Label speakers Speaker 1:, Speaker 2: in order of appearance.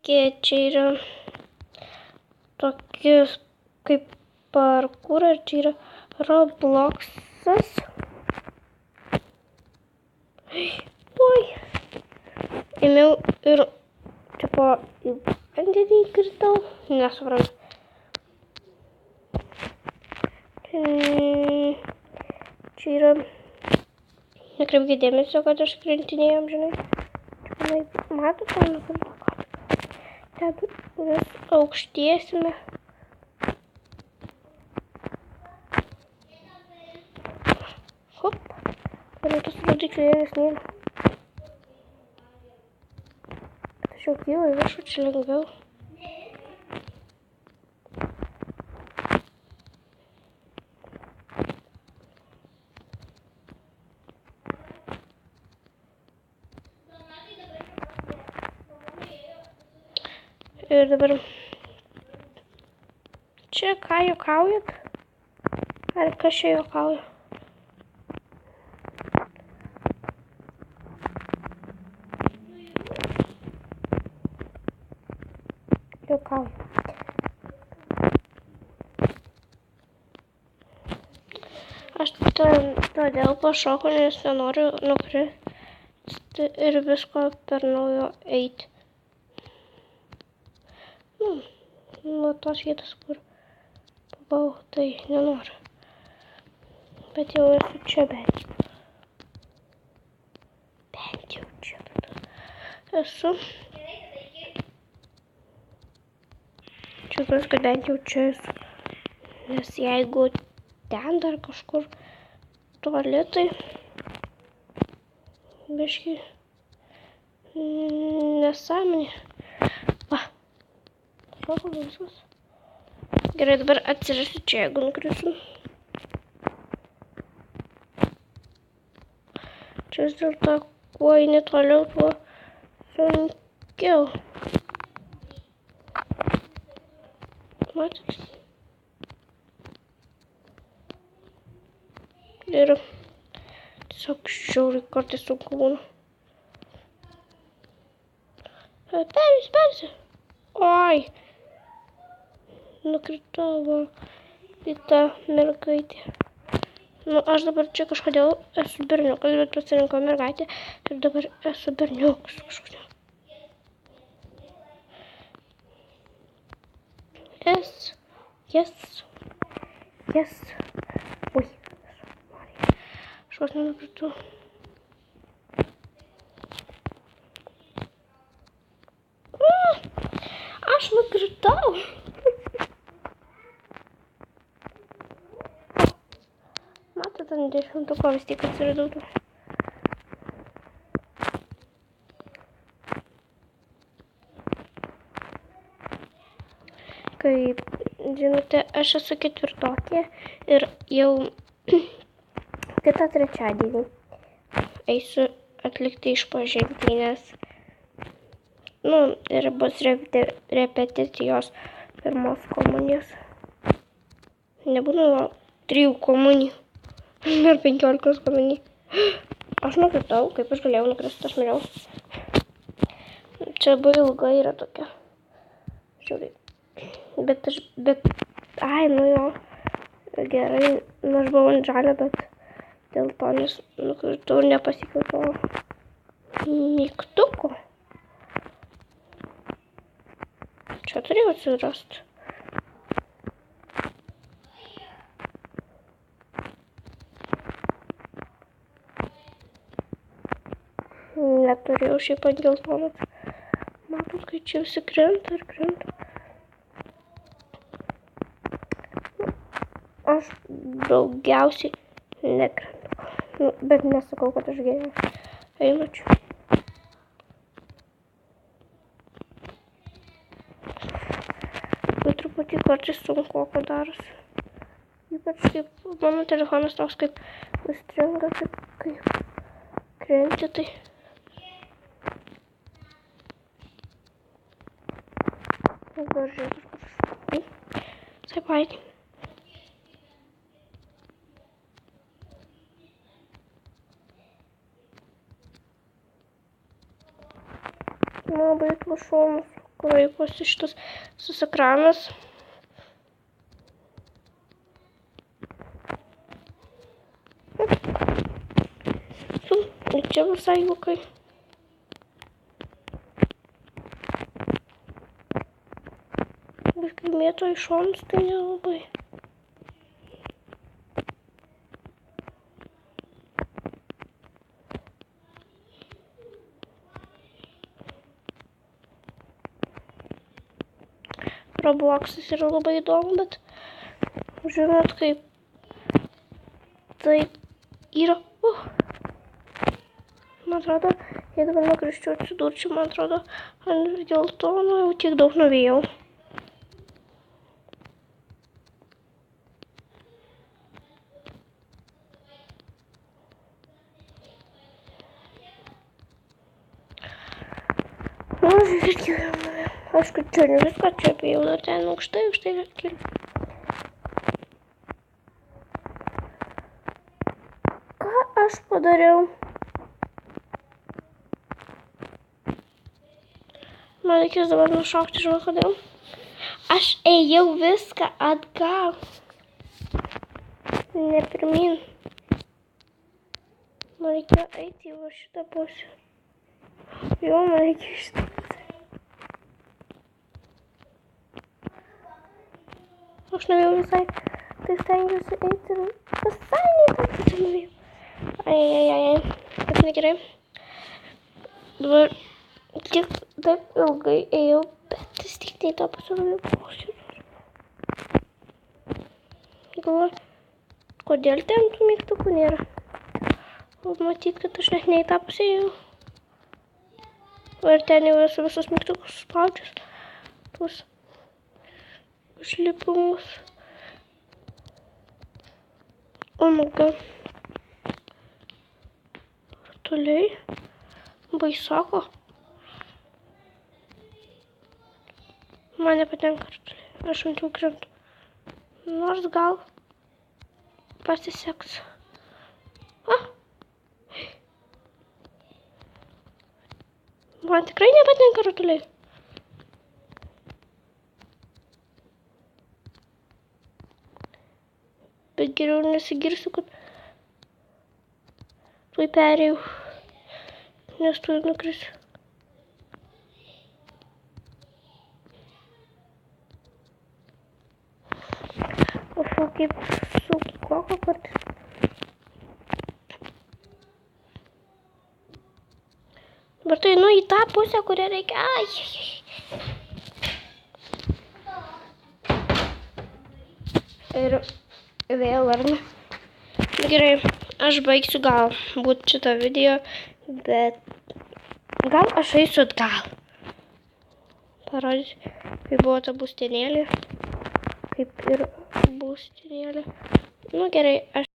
Speaker 1: Čia yra tokius kaip parkūras, čia yra Robloxas. Oi. Ėmiau ir tipo į vandenį kritau, nesuprantu. Čia yra, nekreipkite dėmesio, kad aš krintinėjom, žinai. Matote, dabar mes aukštiesime. Hop, ir tas rodiklėlis nėra. Tačiau kyla į viršų, čia lengviau. Ir dabar čia ką juokaujat? Ar kas čia juokauja? Juokauja. Aš todėl pašokau, nes nenoriu nukristi ir visko per naujo eiti. Nuo tos vietos, kur buvau, tai nenoriu. Bet jau esu čia bent. Bent jau čia esu. Džiaugiuosi, kad bent jau čia esu. Nes jeigu ten dar kažkur tualetai, biškį nesąmonė. Va. Šokau viskas. Gerai, dabar atsirasiu čia, jeigu nukrisiu. Čia vis dėlto, kuo eini toliau, tuo sunkiau. Matot? Ir tiesiog žiauriai kartais sunku būna. Persi. Oi! Nukritau į tą mergaitę. Aš dabar čia kažkodėl esu berniukas, bet pasirinkau mergaitę ir dabar esu berniukas kažkodėl. Yes. Ui. Aš vos nenukritau. Aš nukritau. Matote, ant 10 vis tiek atsiradau. Kaip žinote, aš esu ketvirtokė ir jau kitą trečiadienį eisiu atlikti išpažintį, nes ir bus repeticijos pirmos komunijos. Nebūna 3 komunijų ar 15 komunijų. Aš nukritau, kaip aš galėjau nukristi, aš miriau. Čia buvo ilga yra tokia. Žiūrėk. Ai, jo. Gerai, aš buvau ant žalio, bet dėl to nes nukritau ir nepasiekiau to mygtuko. Čia turėjau atsirasti. Neturėjau šiaip ant geltonos. Matot, kai čia visi krenta ir krenta. Aš daugiausiai nekrentu. Bet nesakau, kad aš geriau einu čia. Truputį kartais sunku, ką darosi. Ypač kaip mano telefonas toks kaip užstringa, kaip krenti, tai. Dabar žiūrėk. Say bye. Labai atlašomas. kraiposi šitas visas ekranas. Ir čia visai juokai. Bet kai mėto į šonus, tai nelabai. Robloxas yra labai įdomu, bet žinot, kaip tai yra. Man atrodo, jei dabar nukrisčiau atsidurčiau, man atrodo, ant geltono jau tiek daug nuvėjau. Nu, žiūrėk, jau nuvėjau. Aišku, čia ne viską čia apėjau, dar ten aukštai keliu. Ką aš padariau? Man reikės dabar nušaukti, žinau, kodėl. Aš ėjau viską atgal. Ne pirmin. Man reikėjo eiti į šitą pusę. Jo, man reikėjo šitą pusę. Aš nuvėjau visai, tai stengiuosi eiti ir visai ne tą pusę nuvėjau. Ai. Bet negerai. Dabar tiek taip ilgai ėjau, bet vis tik ne į tą pusę nuvėjau. Galvoju, kodėl ten tų mygtukų nėra? Matyt, kad aš net ne į tą pusę ėjau. Ir ten jau esu visus mygtukus suspaudžius. Tuos užlipimus. Oh my god. Rutuliai. Baisoko. Man nepatenka rutuliai. Aš ant jų krentu. Nors gal pasiseks. Man tikrai nepatenka rutuliai. Bet geriau nesigirsiu, kad tuoj perėjau, nes tuoj nukrisiu. Aš jau kaip su koko kartais. Dabar tai į tą pusę, kurią reikia. Ir vėl, ar ne? Gerai, aš baigsiu galbūt šitą video, bet gal aš eisiu atgal. Parodysiu, kaip buvo ta būstinėlė. Kaip ir būstinėlė. Nu gerai, aš